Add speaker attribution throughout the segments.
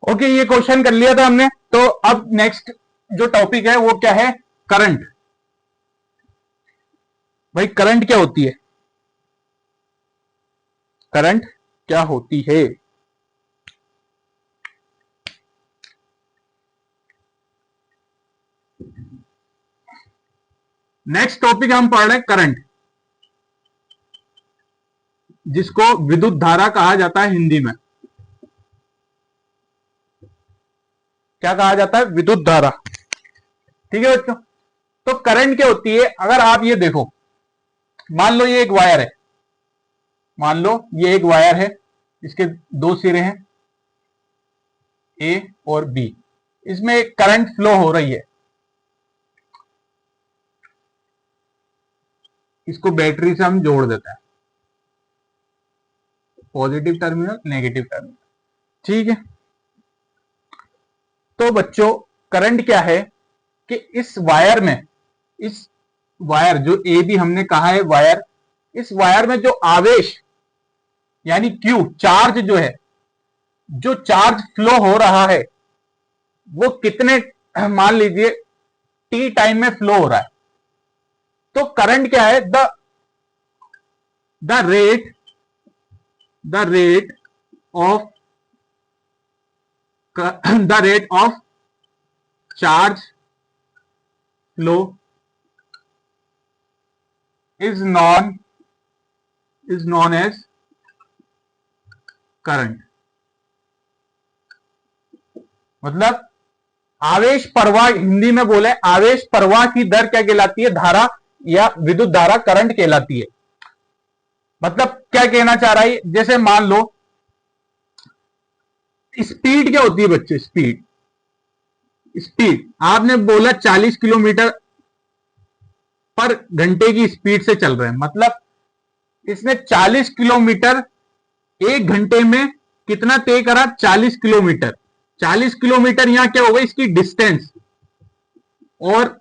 Speaker 1: Okay, ये question कर लिया था हमने। तो अब नेक्स्ट जो टॉपिक है वो क्या है? करंट। भाई करंट क्या होती है? करंट क्या होती है? नेक्स्ट टॉपिक हम पढ़ रहे हैं करंट, जिसको विद्युत धारा कहा जाता है हिंदी में। क्या कहा जाता है? विद्युत धारा। ठीक है बच्चों। तो करंट क्या होती है? अगर आप ये देखो, मान लो ये एक वायर है, मान लो ये एक वायर है, इसके दो सिरे हैं ए और बी, इसमें एक करंट फ्लो हो रही है। इसको बैटरी से हम जोड़ देते हैं, पॉजिटिव टर्मिनल, नेगेटिव टर्मिनल। ठीक है। तो बच्चों करंट क्या है कि इस वायर में, इस वायर जो ए बी हमने कहा है वायर, इस वायर में जो आवेश यानी क्यू, चार्ज जो है, जो चार्ज फ्लो हो रहा है वो कितने, मान लीजिए टी टाइम में फ्लो हो रहा है। तो करंट क्या है? The rate of charge flow is known as current. मतलब आवेश प्रवाह, हिंदी में बोले आवेश प्रवाह की दर क्या कहलाती है? धारा या विद्युत धारा करंट कहलाती है। मतलब क्या कहना चाह रहा है? जैसे मान लो स्पीड क्या होती है बच्चे? स्पीड आपने बोला 40 किलोमीटर पर घंटे की स्पीड से चल रहे हैं, मतलब इसने 40 किलोमीटर एक घंटे में कितना तय करा? 40 किलोमीटर। 40 किलोमीटर यहां क्या होगा? इसकी डिस्टेंस। और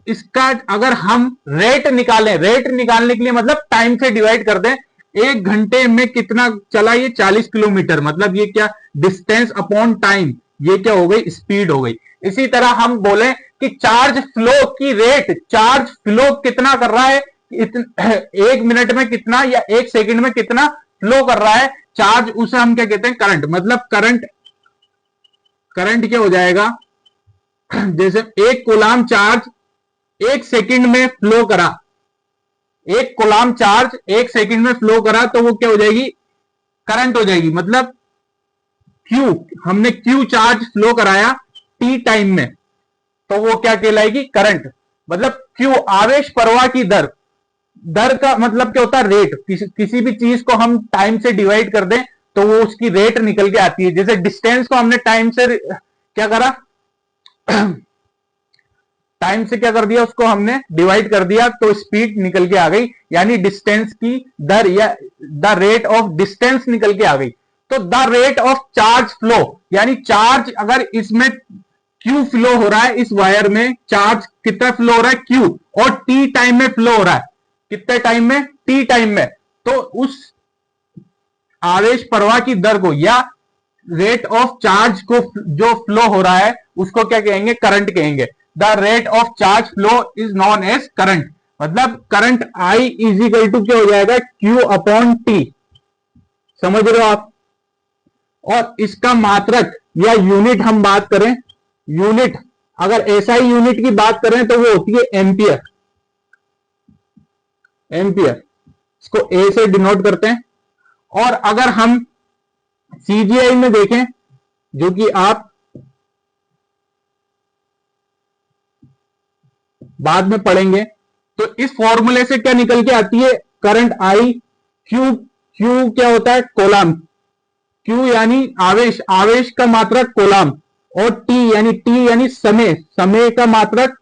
Speaker 1: इसका अगर हम रेट निकालें, रेट निकालने के लिए मतलब टाइम से डिवाइड कर दें, एक घंटे में कितना चला ये? 40 किलोमीटर। मतलब ये क्या? डिस्टेंस अपॉन टाइम, ये क्या हो गई? स्पीड हो गई। इसी तरह हम बोले कि चार्ज फ्लो की रेट, चार्ज फ्लो कितना कर रहा है, एक मिनट में कितना या एक सेकंड में कितना फ्लो कर रहा है चार्ज, उसे हम क्या कहते हैं? करंट। मतलब करंट क्या हो जाएगा? जैसे एक कूलाम चार्ज एक सेकंड में फ्लो करा, एक कूलाम चार्ज एक सेकंड में फ्लो करा, तो वो क्या हो जाएगी? करंट हो जाएगी। मतलब क्यू, हमने क्यू चार्ज फ्लो कराया टी टाइम में, तो वो क्या कहलाएगी? करंट। मतलब क्यू आवेश प्रवाह की दर, दर का मतलब क्या होता है? रेट। किसी भी चीज को हम टाइम से डिवाइड कर दें तो वो उसकी रेट निकल के आती है। जैसे डिस्टेंस को हमने टाइम से क्या करा? टाइम से क्या कर दिया? उसको हमने डिवाइड कर दिया तो स्पीड निकल के आ गई, यानी डिस्टेंस की दर या द रेट ऑफ डिस्टेंस निकल के आ गई। तो the rate of charge flow, यानी चार्ज अगर इसमें क्यू फ्लो हो रहा है, इस वायर में चार्ज कितना फ्लो हो रहा है? क्यू। और टी टाइम में फ्लो हो रहा है, कितने टाइम में? टी टाइम में। तो उस आवेश प्रवाह की दर को या रेट ऑफ चार्ज को जो फ्लो हो रहा है उसको क्या कहेंगे? करंट कहेंगे। The rate of charge flow is known as current. मतलब current I is equal to क्या हो जाएगा? Q upon T. समझ रहे हो आप? और इसका मात्रक या यूनिट हम बात करें, यूनिट अगर एसआई यूनिट की बात करें तो वो होती है एम्पियर। एम्पियर, इसको ए से डिनोट करते हैं। और अगर हम सीजीआई में देखें, जो कि आप बाद में पढ़ेंगे, तो इस फॉर्मूले से क्या निकल के आती है? करंट आई, क्यू, क्यू क्या होता है? कोलाम। क्यू यानी आवेश, आवेश का मात्रक कोलाम। और टी यानी समय, समय का मात्रक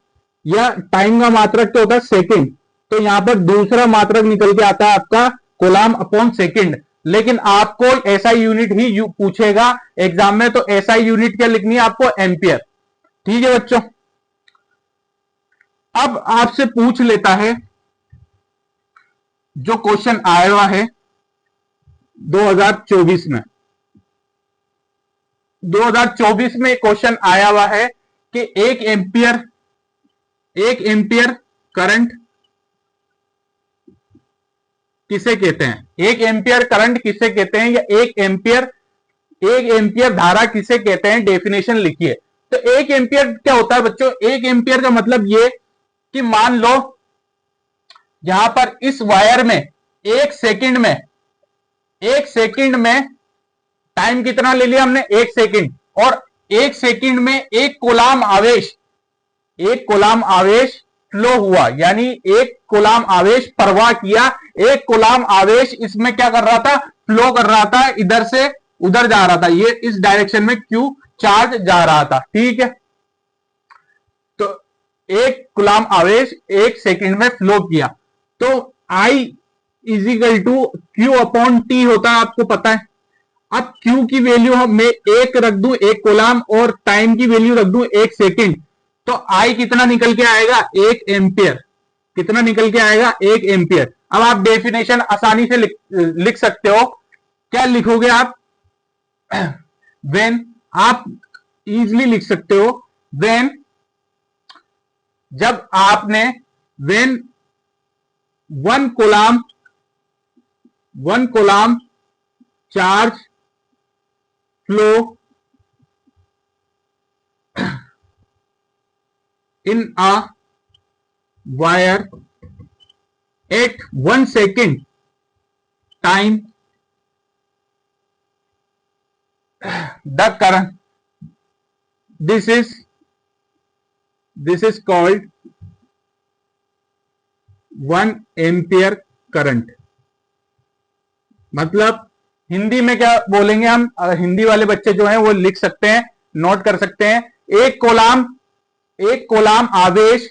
Speaker 1: या टाइम का मात्रक क्या होता है? सेकंड। तो यहां पर दूसरा मात्रक निकल के आता है आपका कोलाम अपॉन सेकंड। लेकिन आपको ऐसा यूनिट ही पूछेगा एग्जाम में, तो ऐसा यूनिट क्या लिखनी है आपको? एम्पियर। ठीक है बच्चों। अब आपसे पूछ लेता है, जो क्वेश्चन आया हुआ है 2024 में, 2024 में क्वेश्चन आया हुआ है कि 1 एम्पियर करंट किसे कहते हैं, 1 एम्पियर करंट किसे कहते हैं, या 1 एम्पियर धारा किसे कहते हैं, डेफिनेशन लिखिए। तो 1 एम्पियर क्या होता है बच्चों, 1 एम्पियर का मतलब ये कि मान लो यहां पर इस वायर में 1 सेकंड में टाइम कितना ले लिया हमने, 1 सेकंड, और 1 सेकंड में 1 कूलाम आवेश फ्लो हुआ, यानी 1 कूलाम आवेश प्रवाह किया। 1 कूलाम आवेश इसमें क्या कर रहा था, फ्लो कर रहा था, इधर से उधर जा रहा था, ये इस डायरेक्शन में क्यू चार्ज जा रहा था, ठीक है। तो 1 कूलाम आवेश 1 सेकंड में फ्लो किया, तो I is equal to Q upon T होता है, आपको पता है। अब Q की वैल्यू मैं 1 रख दूं 1 कूलाम, और टाइम की वैल्यू रख दूं 1 सेकंड, तो I कितना निकल के आएगा, 1 एम्पियर। कितना निकल के आएगा, 1 एम्पियर। अब आप डेफिनेशन आसानी से लिख सकते हो, क्या लिखोगे आप, व्हेन, आप इजिली लिख सकते हो, व्हेन, जब आपने when 1 coulomb charge flow in a wire at 1 second time, the current, this is called 1 ampere current. मतलब हिंदी में क्या बोलेंगे हम, हिंदी वाले बच्चे जो हैं वो लिख सकते हैं, नोट कर सकते हैं। 1 कूलाम आवेश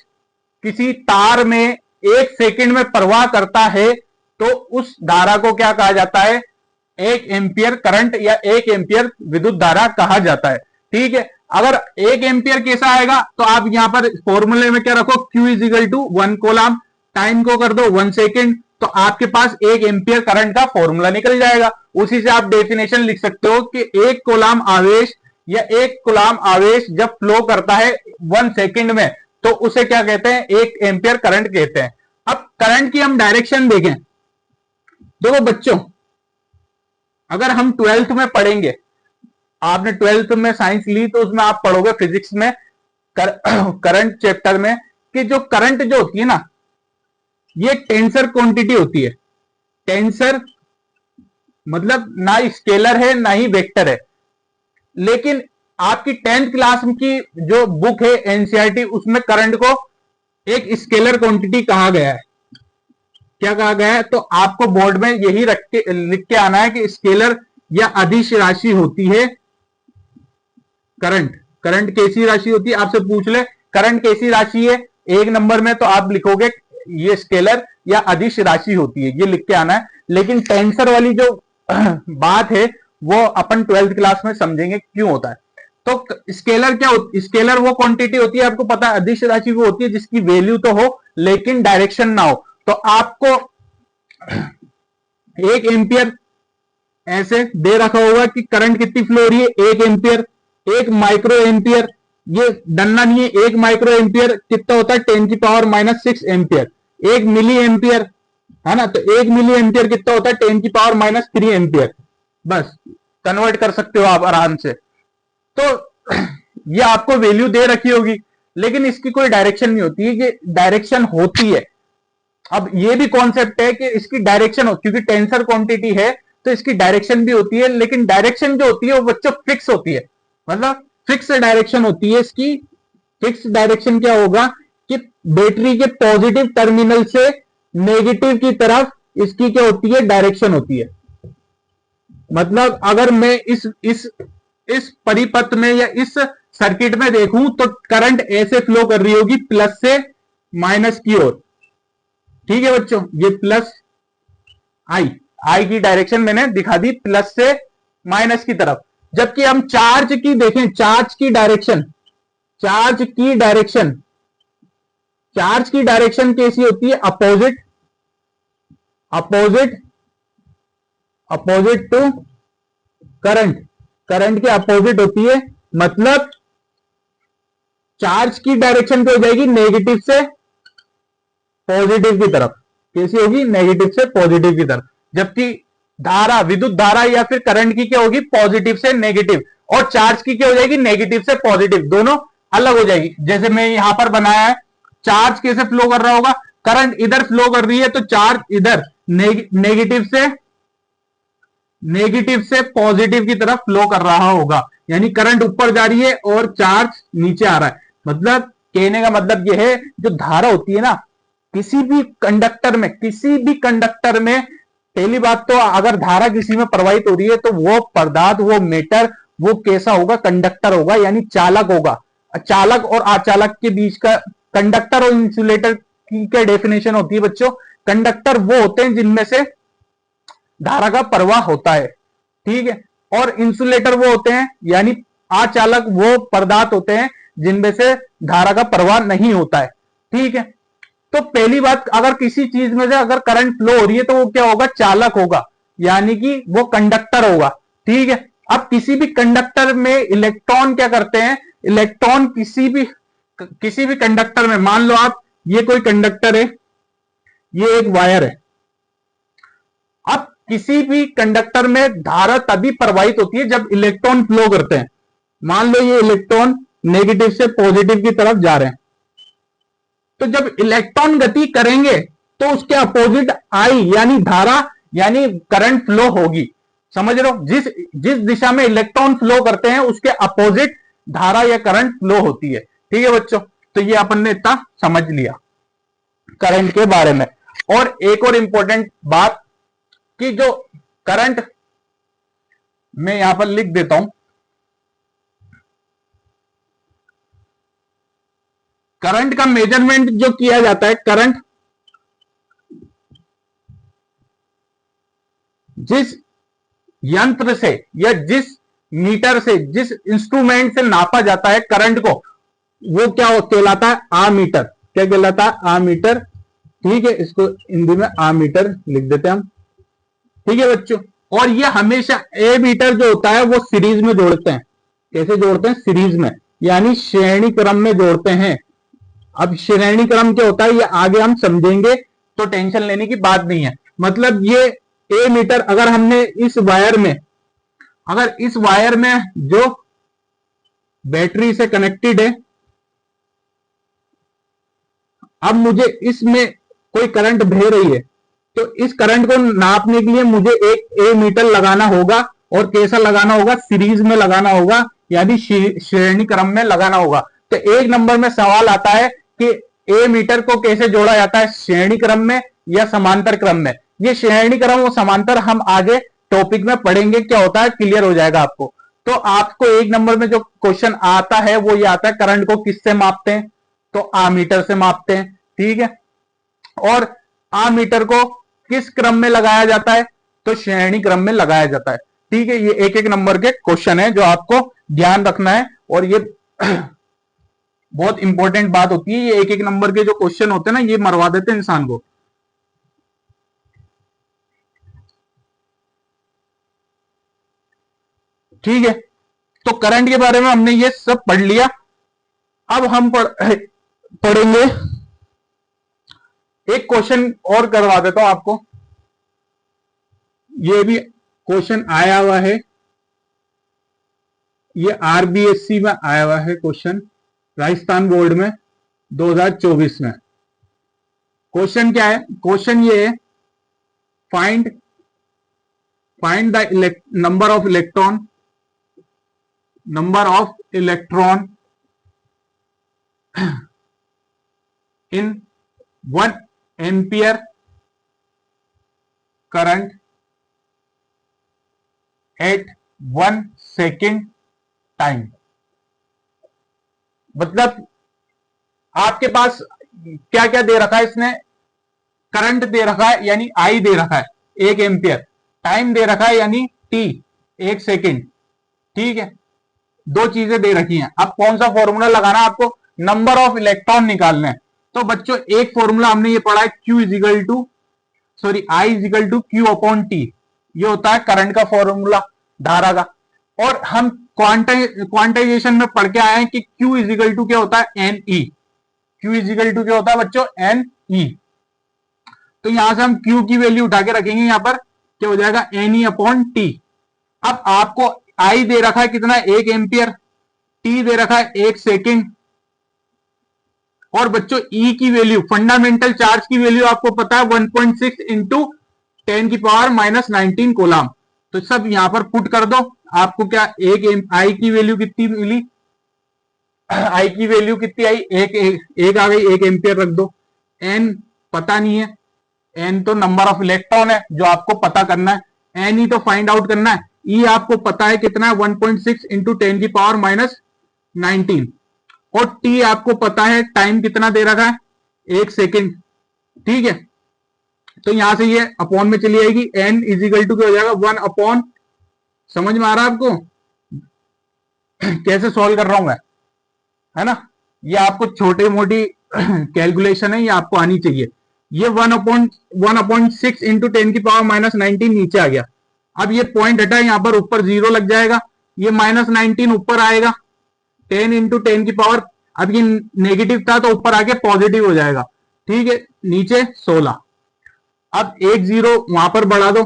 Speaker 1: किसी तार में 1 सेकंड में प्रवाह करता है, तो उस धारा को क्या कहा जाता है, 1 एम्पियर करंट या 1 एम्पियर विद्युत धारा कहा जाता है, ठीक है। अगर 1 एम्पियर कैसा आएगा, तो आप यहां पर फॉर्मूले में क्या रखो, Q is equal to 1 coulomb, time को कर दो 1 सेकंड, तो आपके पास 1 एम्पियर करंट का फॉर्मूला निकल जाएगा। उसी से आप डेफिनेशन लिख सकते हो कि 1 कूलाम आवेश या 1 कूलाम आवेश जब फ्लो करता है 1 सेकंड में, तो उसे क्या कहते हैं, 1 एम्पियर करंट कहते हैं। अब करंट की हम डायरेक्शन देखें, देखो बच्चों, अगर हम 12th में पढ़ेंगे, आपने 12th में साइंस ली तो उसमें आप पढ़ोगे फिजिक्स में करंट चैप्टर में, कि जो करंट जो होती है ना, ये टेंसर क्वांटिटी होती है। टेंसर मतलब ना स्केलर है ना ही वेक्टर है, लेकिन आपकी 10th क्लास की जो बुक है एनसीईआरटी, उसमें करंट को एक स्केलर क्वांटिटी कहा गया है। क्या कहा गया है, तो आपको बोर्ड में यही लिख के आना है कि स्केलर या अदिश राशि होती है करंट। करंट कैसी राशि होती है, आपसे पूछ ले करंट कैसी राशि है 1 नंबर में, तो आप लिखोगे ये स्केलर या अदिश राशि होती है, ये लिख के आना है। लेकिन टेंसर वाली जो बात है वो अपन 12th क्लास में समझेंगे क्यों होता है। तो स्केलर क्या होती, स्केलर वो क्वांटिटी होती है, आपको पता है, अदिश राशि वो होती है जिसकी वैल्यू तो हो लेकिन डायरेक्शन ना हो। तो आपको 1 एम्पियर ऐसे दे रखा होगा कि करंट कितनी फ्लो हो रही है, 1 एम्पियर। 1 माइक्रो एम्पियर, ये डरना नहीं है, 1 माइक्रो एम्पियर कितना होता है, 10⁻⁻6 एम्पियर। 1 मिली एम्पियर है ना, तो 1 मिली एम्पियर कितना होता है, 10⁻³ एम्पियर। बस कन्वर्ट कर सकते हो आप आराम से। तो ये आपको वैल्यू दे रखी होगी, लेकिन इसकी कोई डायरेक्शन नहीं होती है, ये डायरेक्शन होती है। अब ये भी कॉन्सेप्ट है कि इसकी डायरेक्शन हो, क्योंकि टेंसर क्वांटिटी है तो इसकी डायरेक्शन भी होती है, लेकिन डायरेक्शन जो होती है वो बच्चों फिक्स होती है, मतलब फिक्स डायरेक्शन होती है इसकी। फिक्स डायरेक्शन क्या होगा कि बैटरी के पॉजिटिव टर्मिनल से नेगेटिव की तरफ इसकी क्या होती है, डायरेक्शन होती है। मतलब अगर मैं इस परिपथ में या इस सर्किट में देखूं तो करंट ऐसे फ्लो कर रही होगी प्लस से माइनस की ओर, ठीक है बच्चों, ये प्लस आई की डायरेक्शन मैंने दिखा दी, प्लस से माइनस की तरफ। जबकि हम चार्ज की देखें, चार्ज की डायरेक्शन कैसी होती है, अपोजिट टू करंट। करंट के अपोजिट होती है, मतलब चार्ज की डायरेक्शन क्या हो जाएगी, नेगेटिव से पॉजिटिव की तरफ। कैसी होगी, नेगेटिव से पॉजिटिव की तरफ। जबकि धारा, विद्युत धारा या फिर करंट की क्या होगी, पॉजिटिव से नेगेटिव, और चार्ज की क्या हो जाएगी, नेगेटिव से पॉजिटिव, दोनों अलग हो जाएगी। जैसे मैं यहां पर बनाया है, चार्ज कैसे फ्लो कर रहा होगा, करंट इधर फ्लो कर रही है तो चार्ज इधर नेगेटिव से पॉजिटिव की तरफ फ्लो कर रहा होगा, यानी करंट ऊपर जा रही है और चार्ज नीचे आ रहा है। मतलब कहने का मतलब यह है, जो धारा होती है ना किसी भी कंडक्टर में, पहली बात तो अगर धारा किसी में प्रवाहित हो रही है तो वो पदार्थ, वो मेटर, वो कैसा होगा, कंडक्टर होगा, यानी चालक होगा। चालक और अचालक के बीच का, कंडक्टर और इंसुलेटर की क्या डेफिनेशन होती है बच्चों, कंडक्टर वो होते हैं जिनमें से धारा का प्रवाह होता है, ठीक है, और इंसुलेटर वो होते हैं, यानी अचालक वो पदार्थ होते हैं जिनमें से धारा का प्रवाह नहीं होता है, ठीक है। तो पहली बात, अगर किसी चीज में से अगर करंट फ्लो हो रही है तो वो क्या होगा, चालक होगा, यानी कि वो कंडक्टर होगा, ठीक है। अब किसी भी कंडक्टर में इलेक्ट्रॉन क्या करते हैं, इलेक्ट्रॉन किसी भी कंडक्टर में, मान लो आप ये कोई कंडक्टर है, ये एक वायर है। अब किसी भी कंडक्टर में धारा तभी प्रवाहित होती है जब इलेक्ट्रॉन फ्लो करते हैं। मान लो ये इलेक्ट्रॉन नेगेटिव से पॉजिटिव की तरफ जा रहे हैं, तो जब इलेक्ट्रॉन गति करेंगे तो उसके अपोजिट आई यानी धारा यानी करंट फ्लो होगी। समझ रहे हो, जिस दिशा में इलेक्ट्रॉन फ्लो करते हैं उसके अपोजिट धारा या करंट फ्लो होती है, ठीक है बच्चों। तो ये अपन ने इतना समझ लिया करंट के बारे में। और एक और इंपॉर्टेंट बात कि जो करंट, मैं यहां पर लिख देता हूं, करंट का मेजरमेंट जो किया जाता है, करंट जिस यंत्र से या जिस मीटर से, जिस इंस्ट्रूमेंट से नापा जाता है करंट को, वो क्या कहलाता है, आमीटर। क्या कहलाता है, आमीटर, ठीक है। इसको हिंदी में आमीटर लिख देते हैं हम, ठीक है बच्चों। और ये हमेशा ए मीटर जो होता है वो सीरीज में जोड़ते हैं। कैसे जोड़ते हैं, सीरीज में, यानी श्रेणी क्रम में जोड़ते हैं। अब श्रेणी क्रम क्या होता है ये आगे हम समझेंगे, तो टेंशन लेने की बात नहीं है। मतलब ये ए मीटर, अगर हमने इस वायर में जो बैटरी से कनेक्टेड है, अब मुझे इसमें कोई करंट बह रही है, तो इस करंट को नापने के लिए मुझे एक ए मीटर लगाना होगा। और कैसा लगाना होगा, सीरीज में लगाना होगा, यानी श्रेणी क्रम में लगाना होगा। तो एक नंबर में सवाल आता है कि ए मीटर को कैसे जोड़ा जाता है, श्रेणी क्रम में या समांतर क्रम में। ये श्रेणी क्रम और समांतर हम आगे टॉपिक में पढ़ेंगे, क्या होता है क्लियर हो जाएगा आपको। तो आपको एक नंबर में जो क्वेश्चन आता है वो ये आता है, करंट को किससे मापते हैं, तो आमीटर से मापते हैं, ठीक है। और आमीटर को किस क्रम में लगाया जाता है, तो श्रेणी क्रम में लगाया जाता है, ठीक है। ये एक एक नंबर के क्वेश्चन है जो आपको ध्यान रखना है, और ये बहुत इंपॉर्टेंट बात होती है। ये एक एक नंबर के जो क्वेश्चन होते हैं ना, ये मरवा देते हैं इंसान को। ठीक है, तो करंट के बारे में हमने ये सब पढ़ लिया। अब हम पढ़ेंगे, एक क्वेश्चन और करवा देता हूं आपको। ये भी क्वेश्चन आया हुआ है, ये आरबीएससी में आया हुआ है क्वेश्चन, राजस्थान बोर्ड में 2024 में। क्वेश्चन क्या है, क्वेश्चन ये है, find the number of electron in 1 ampere current at 1 second time। मतलब आपके पास क्या क्या दे रखा है, इसने करंट दे रखा है यानी आई दे रखा है 1 एम्पियर, टाइम दे रखा है यानी टी 1 सेकेंड, ठीक है। दो चीजें दे रखी हैं। अब कौन सा फॉर्मूला लगाना है आपको, नंबर ऑफ इलेक्ट्रॉन निकालना है। तो बच्चों एक फॉर्मूला हमने ये पढ़ा है, I is equal to Q upon T. ये होता है करंट का फॉर्मूला, धारा का। और हम क्वांटाइजेशन में पढ़ के आए हैं कि Q इज इक्वल टू क्या होता है, n e. Q is equal to क्या होता है बच्चों, एन ई। तो यहां से हम Q की वैल्यू उठा के रखेंगे, यहां पर क्या हो जाएगा, एन ई अपॉन टी। अब आपको I दे रखा है कितना, 1 एम्पियर, T दे रखा है 1 सेकेंड, और बच्चों E की वैल्यू, फंडामेंटल चार्ज की वैल्यू आपको पता है 1.6 इंटू 10⁻⁻19 कोलम। तो सब यहां पर पुट कर दो, आपको क्या I की वैल्यू कितनी मिली, I की वैल्यू कितनी आई, एक आ गई, 1 एम्पियर रख दो। N पता नहीं है, N तो नंबर ऑफ इलेक्ट्रॉन है जो आपको पता करना है, N ही तो फाइंड आउट करना है। E आपको पता है कितना है, 1.6 इंटू 10⁻⁻19, और T आपको पता है टाइम कितना दे रखा है, 1 सेकेंड। ठीक है, तो यहां से ये अपॉन में चली आएगी, N इज इक्वल टू क्या हो जाएगा, 1 अपॉन, समझ में आ रहा है आपको कैसे सॉल्व कर रहा हूं मैं, है ना। ये आपको छोटी मोटी कैलकुलेशन है, ये आपको आनी चाहिए। ये 1/6 इंटू 10⁻⁻19 नीचे आ गया। अब ये पॉइंट हटा, यहां पर ऊपर 0 लग जाएगा, ये -19 ऊपर आएगा, 10 इंटू 10 अब ये नेगेटिव था तो ऊपर आके पॉजिटिव हो जाएगा। ठीक है, नीचे 16, अब 1 0 वहां पर बढ़ा दो,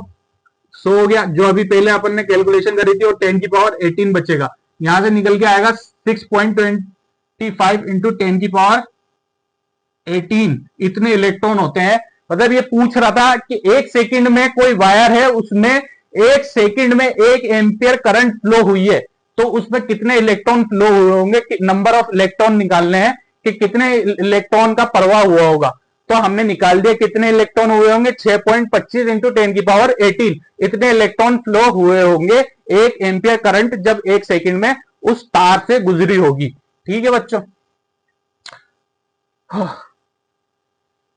Speaker 1: 100 हो गया, जो अभी पहले अपन ने कैलकुलेशन करी थी, और 10⁻18 बचेगा, यहां से निकल के आएगा 6.25 इंटू 10⁻18 इतने इलेक्ट्रॉन होते हैं। मतलब ये पूछ रहा था कि 1 सेकंड में कोई वायर है, उसमें 1 सेकंड में 1 एम्पियर करंट फ्लो हुई है, तो उसमें कितने इलेक्ट्रॉन फ्लो हुए होंगे, नंबर ऑफ इलेक्ट्रॉन निकालने हैं कि कितने इलेक्ट्रॉन का प्रवाह हुआ होगा। तो हमने निकाल दिया कितने इलेक्ट्रॉन हुए होंगे, 6.25 इंटू 10⁻18 इतने इलेक्ट्रॉन फ्लो हुए होंगे 1 एम्पियर करंट जब 1 सेकंड में उस तार से गुजरी होगी। ठीक है बच्चों,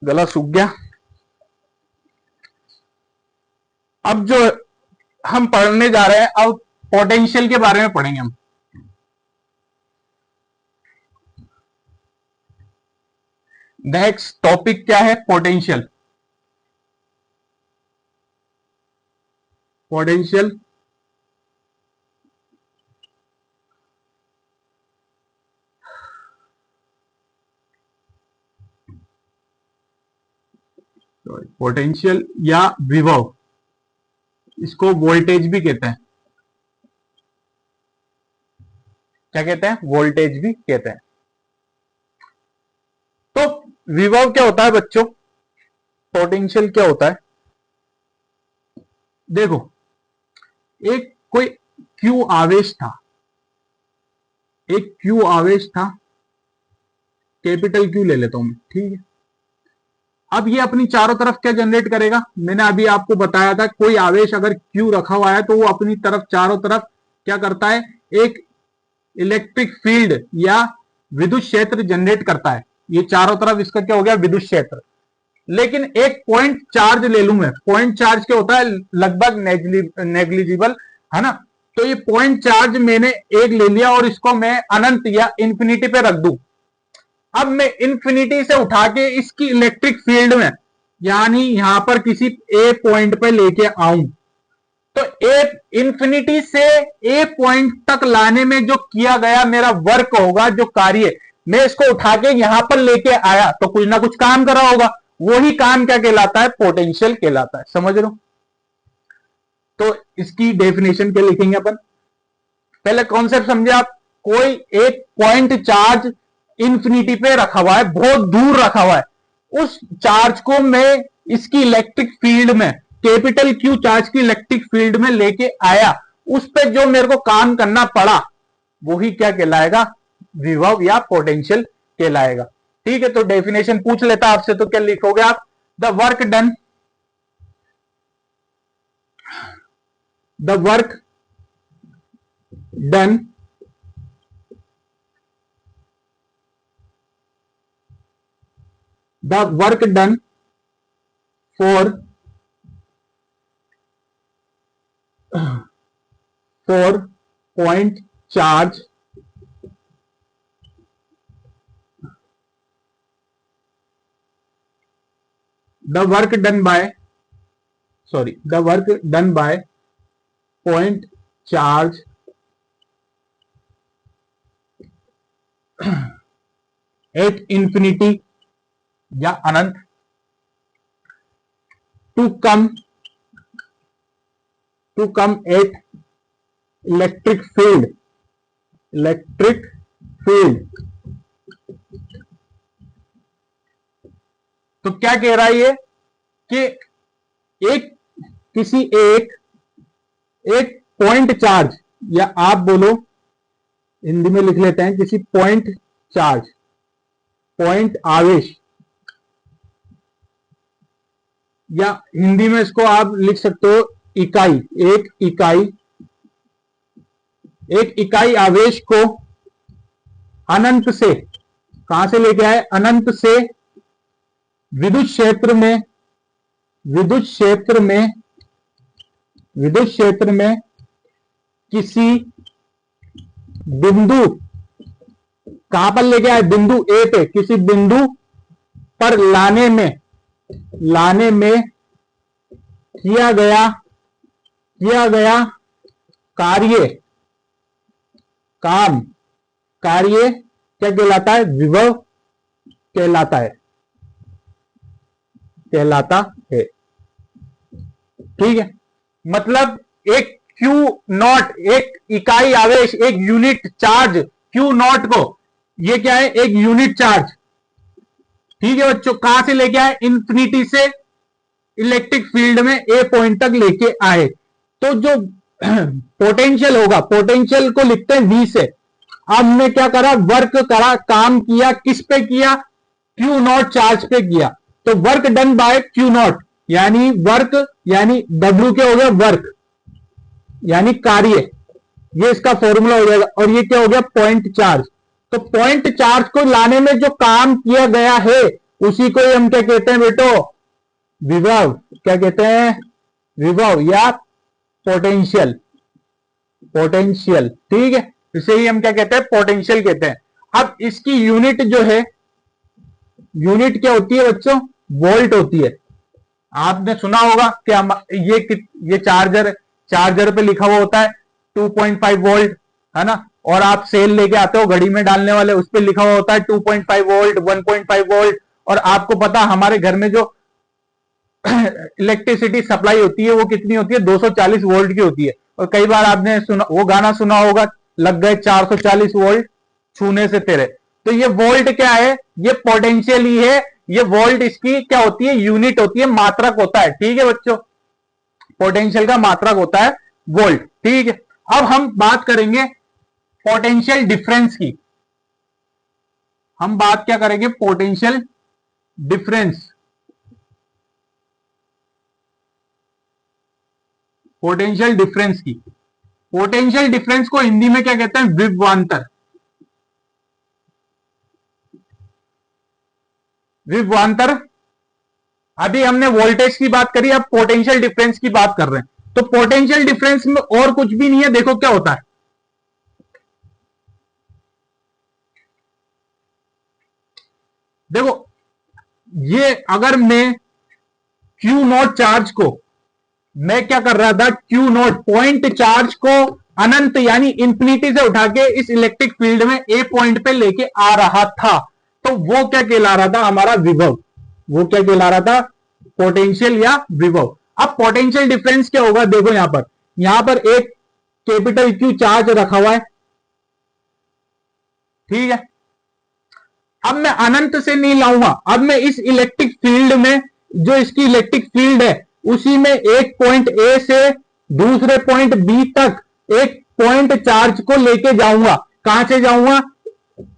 Speaker 1: गला सूख गया। अब जो हम पढ़ने जा रहे हैं, अब पोटेंशियल के बारे में पढ़ेंगे हम। नेक्स्ट टॉपिक क्या है, पोटेंशियल। पोटेंशियल पोटेंशियल या विभव, इसको वोल्टेज भी कहते हैं। क्या कहते हैं, वोल्टेज भी कहते हैं। तो विभव क्या होता है बच्चों, पोटेंशियल क्या होता है। देखो, एक कोई क्यू आवेश था, एक क्यू आवेश था, कैपिटल क्यू ले लेता हूं मैं। ठीक है, अब ये अपनी चारों तरफ क्या जनरेट करेगा, मैंने अभी आपको बताया था, कोई आवेश अगर क्यू रखा हुआ है तो वो अपनी तरफ चारों तरफ क्या करता है, एक इलेक्ट्रिक फील्ड या विद्युत क्षेत्र जनरेट करता है। ये चारों तरफ इसका क्या हो गया, विद्युत क्षेत्र। लेकिन एक पॉइंट चार्ज ले लूं मैं, पॉइंट चार्ज क्या होता है, लगभग नेग्लिजिबल, है ना। तो ये पॉइंट चार्ज मैंने एक ले लिया और इसको मैं अनंत या इंफिनिटी पे रख दूं। अब मैं इंफिनिटी से उठा के इसकी इलेक्ट्रिक फील्ड में, यानी यहां पर किसी ए पॉइंट पे लेके आऊं, तो ए इंफिनिटी से ए पॉइंट तक लाने में जो किया गया मेरा वर्क होगा, जो कार्य मैं इसको उठा के यहां पर लेके आया, तो कुछ ना कुछ काम करा होगा, वही काम क्या कहलाता है, पोटेंशियल कहलाता है। समझ रहे हो। तो इसकी डेफिनेशन क्या लिखेंगे अपन, पहले कॉन्सेप्ट समझे आप। कोई एक पॉइंट चार्ज इंफिनिटी पे रखा हुआ है, बहुत दूर रखा हुआ है, उस चार्ज को मैं इसकी इलेक्ट्रिक फील्ड में, कैपिटल क्यू चार्ज की इलेक्ट्रिक फील्ड में लेके आया, उस पे जो मेरे को काम करना पड़ा, वही क्या कहलाएगा, विभव या पोटेंशियल कहलाएगा। ठीक है, तो डेफिनेशन पूछ लेता आपसे, तो क्या लिखोगे आप, the work done, the work done the work done for point charge the work done by point charge at infinity या अनंत, to come at electric field, तो क्या कह रहा है ये कि किसी एक पॉइंट चार्ज, या आप बोलो हिंदी में लिख लेते हैं किसी पॉइंट चार्ज, पॉइंट आवेश, या हिंदी में इसको आप लिख सकते हो इकाई, एक इकाई आवेश को अनंत से, कहां से लेके आए, अनंत से विद्युत क्षेत्र में किसी बिंदु, कहां पर लेके आए, बिंदु ए पे, किसी बिंदु पर लाने में किया गया कार्य क्या कहलाता है, विभव कहलाता है। ठीक है, मतलब एक Q नॉट, एक इकाई आवेश, एक यूनिट चार्ज Q नॉट को, ये क्या है, एक यूनिट चार्ज, ठीक है बच्चों, कहां से लेके आए, इंफिनिटी से इलेक्ट्रिक फील्ड में ए पॉइंट तक लेके आए, तो जो पोटेंशियल होगा, पोटेंशियल को लिखते हैं V से। अब हमने क्या करा, वर्क करा, काम किया, किस पे किया, Q नॉट चार्ज पे किया, तो work done by Q not, यानी वर्क, यानी W के हो गया वर्क, यानी कार्य, ये इसका फॉर्मूला हो जाएगा। और ये क्या हो गया, पॉइंट चार्ज। तो पॉइंट चार्ज को लाने में जो काम किया गया है उसी को हम क्या कहते हैं बेटो, विभव। क्या कहते हैं, विभव या पोटेंशियल, ठीक है, इसे ही हम क्या कहते हैं, पोटेंशियल कहते हैं। अब इसकी यूनिट जो है, यूनिट क्या होती है बच्चों, वोल्ट होती है। आपने सुना होगा कि ये चार्जर पे लिखा हुआ होता है 2.5 वोल्ट, है ना, और आप सेल लेके आते हो घड़ी में डालने वाले, उस पर लिखा हुआ होता है 2.5 वोल्ट, 1.5 वोल्ट। और आपको पता, हमारे घर में जो इलेक्ट्रिसिटी सप्लाई होती है वो कितनी होती है, 240 वोल्ट की होती है। और कई बार आपने वो गाना सुना होगा, लग गए 440 वोल्ट छूने से तेरे। तो ये वोल्ट क्या है, ये पोटेंशियल ही है, ये वोल्ट इसकी क्या होती है, यूनिट होती है, मात्रक होता है। ठीक है बच्चों, पोटेंशियल का मात्रक होता है वोल्ट। ठीक है, अब हम बात करेंगे पोटेंशियल डिफरेंस की। हम बात क्या करेंगे, पोटेंशियल डिफरेंस। पोटेंशियल डिफरेंस की, पोटेंशियल डिफरेंस को हिंदी में क्या कहते हैं, विभवांतर। विभवांतर। अभी हमने वोल्टेज की बात करी, अब पोटेंशियल डिफरेंस की बात कर रहे हैं। तो पोटेंशियल डिफरेंस में और कुछ भी नहीं है, देखो क्या होता है, देखो ये अगर मैं Q नॉट चार्ज को, मैं क्या कर रहा था, Q नॉट पॉइंट चार्ज को अनंत यानी इंफिनिटी से उठा के इस इलेक्ट्रिक फील्ड में ए पॉइंट पे लेके आ रहा था, तो वो क्या कहला रहा था, हमारा विभव। वो क्या कहला रहा था, पोटेंशियल या विभव। अब पोटेंशियल डिफरेंस क्या होगा, देखो यहां पर एक कैपिटल Q चार्ज रखा हुआ है, ठीक है। अब मैं अनंत से नहीं लाऊंगा, अब मैं इस इलेक्ट्रिक फील्ड में, जो इसकी इलेक्ट्रिक फील्ड है, उसी में एक पॉइंट ए से दूसरे पॉइंट बी तक एक पॉइंट चार्ज को लेके जाऊंगा। कहां से जाऊंगा,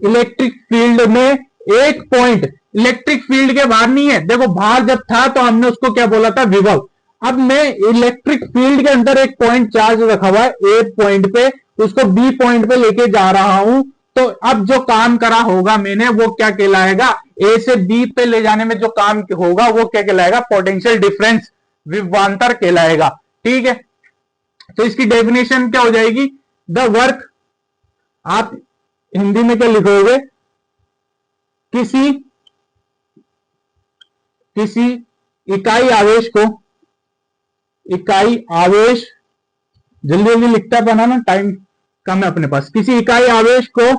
Speaker 1: इलेक्ट्रिक फील्ड में एक पॉइंट, इलेक्ट्रिक फील्ड के बाहर नहीं है, देखो बाहर जब था तो हमने उसको क्या बोला था, विभव। अब मैं इलेक्ट्रिक फील्ड के अंदर एक पॉइंट चार्ज रखा हुआ है ए पॉइंट पे, उसको बी पॉइंट पे लेके जा रहा हूं, तो अब जो काम करा होगा मैंने, वो क्या कहलाएगा, ए से बी पे ले जाने में जो काम होगा वो क्या कहलाएगा, पोटेंशियल डिफरेंस, विभवांतर कहलाएगा। ठीक है, तो इसकी डेफिनेशन क्या हो जाएगी, द वर्क, आप हिंदी में क्या लिखोगे, किसी इकाई आवेश को, इकाई आवेश, जल्दी जल्दी लिखता बनाना, टाइम कम है अपने पास, किसी इकाई आवेश को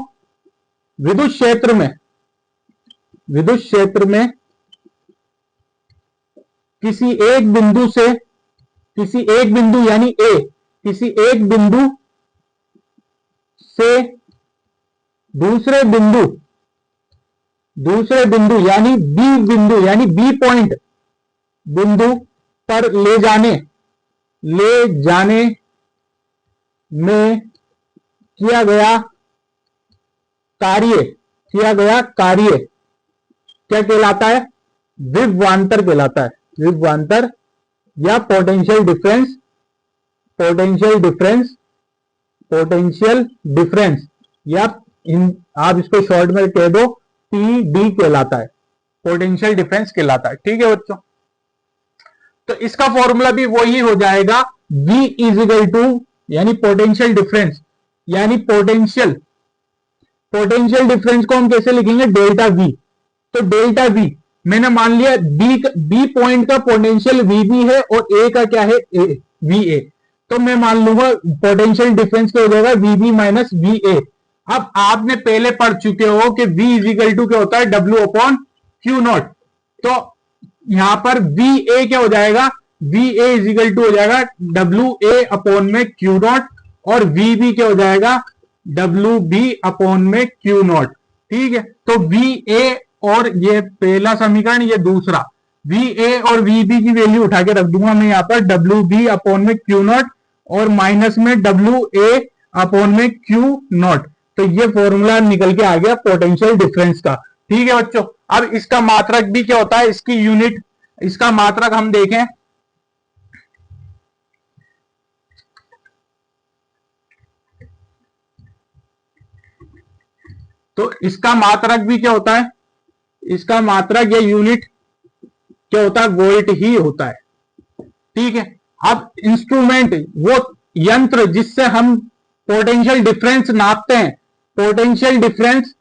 Speaker 1: विद्युत क्षेत्र में किसी एक बिंदु यानी ए, किसी एक बिंदु से दूसरे बिंदु यानी बी पॉइंट बिंदु पर ले जाने में किया गया कार्य क्या कहलाता है? विभवांतर कहलाता है। विभवांतर या पोटेंशियल डिफरेंस या आप इसको शॉर्ट में कह दो पीडी कहलाता है, पोटेंशियल डिफरेंस कहलाता है। ठीक है बच्चों, तो इसका फॉर्मूला भी वही हो जाएगा, V इजिकल टू यानी पोटेंशियल डिफरेंस, यानी पोटेंशियल डिफरेंस को हम कैसे लिखेंगे? Delta V। तो डेल्टा V मैंने मान लिया बी पॉइंट का पोटेंशियल VB है और ए का क्या है? VA। तो मैं मान लूंगा पोटेंशियल डिफरेंस क्या हो जाएगा? VB minus VA। अब आपने पहले पढ़ चुके हो कि V इजिकल टू क्या होता है? W upon Q not. तो यहां पर VA क्या हो जाएगा? VA इजिकल टू हो जाएगा WA अपॉन में Q नॉट और VB क्या हो जाएगा? WB अपॉन में Q नॉट। ठीक है, तो VA और ये पहला समीकरण, ये दूसरा, VA और VB की वैल्यू उठा के रख दूंगा मैं यहां पर, WB अपॉन में Q नॉट और माइनस में WA अपॉन में Q नॉट। तो ये फॉर्मूला निकल के आ गया पोटेंशियल डिफरेंस का। ठीक है बच्चों, अब इसका मात्रक भी क्या होता है? इसकी यूनिट, इसका मात्रक हम देखें तो इसका मात्रक भी क्या होता है? इसका मात्रक या यूनिट क्या होता है? वोल्ट ही होता है। ठीक है, अब इंस्ट्रूमेंट, वो यंत्र जिससे हम पोटेंशियल डिफरेंस नापते हैं, पोटेंशियल डिफरेंस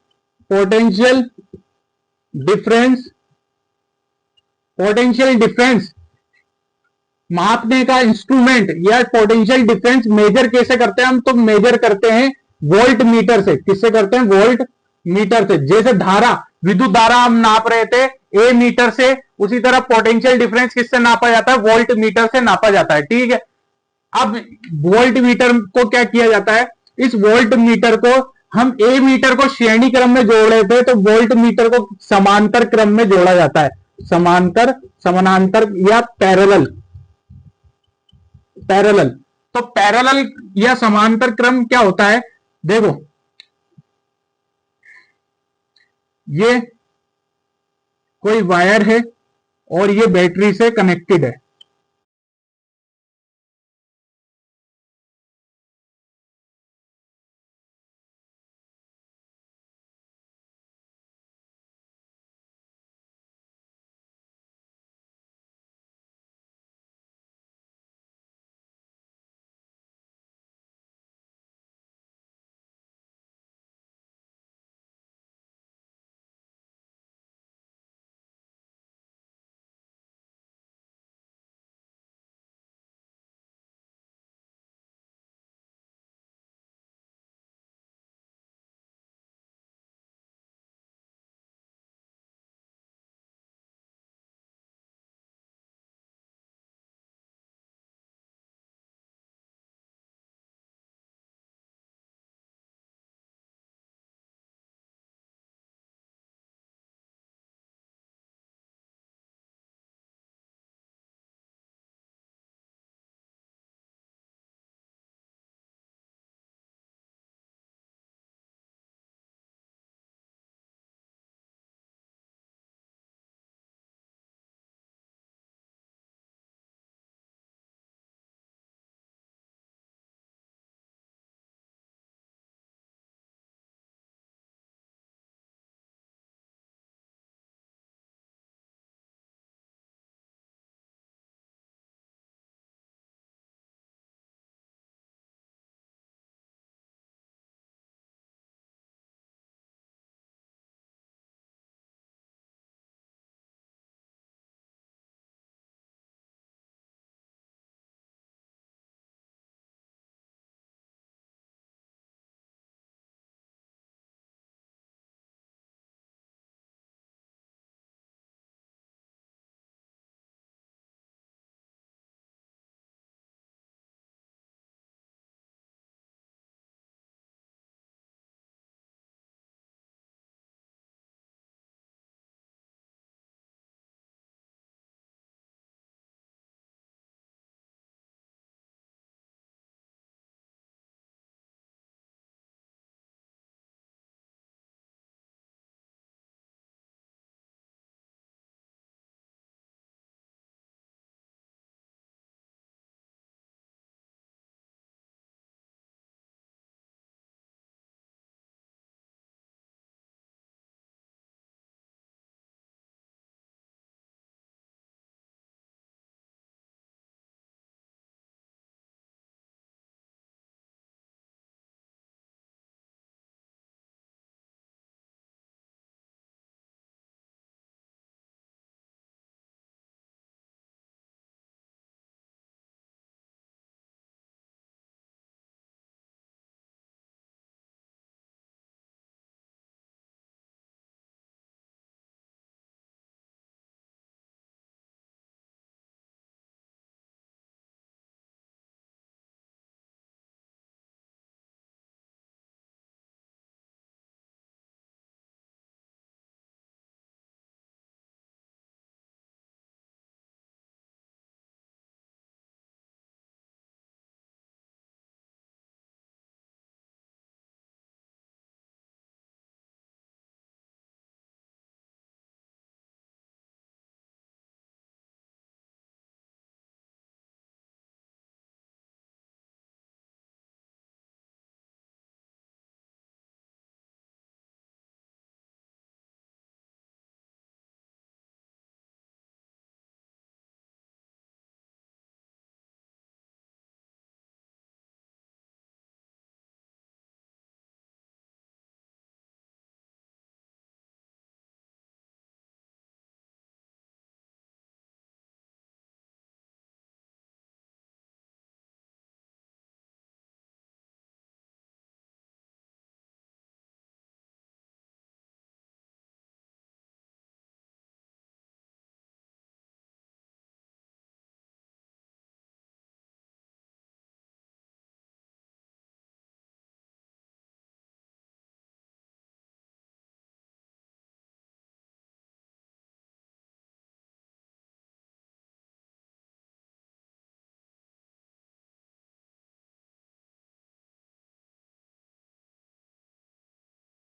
Speaker 1: मापने का इंस्ट्रूमेंट या पोटेंशियल डिफरेंस मेजर कैसे करते हैं हम? तो मेजर करते हैं वोल्ट मीटर से। किससे करते हैं? वोल्ट मीटर से। जैसे धारा, विद्युत धारा हम नाप रहे थे ए मीटर से, उसी तरह पोटेंशियल डिफरेंस किससे नापा जाता है? वोल्ट मीटर से नापा जाता है। ठीक है, अब वोल्ट मीटर को क्या किया जाता है? इस वोल्ट मीटर को हम ए मीटर को श्रेणी क्रम में जोड़ रहे थे, तो वोल्ट मीटर को समांतर क्रम में जोड़ा जाता है। समानांतर या पैरेलल। तो पैरेलल या समांतर क्रम क्या होता है? देखो, ये कोई वायर है और ये बैटरी से कनेक्टेड है।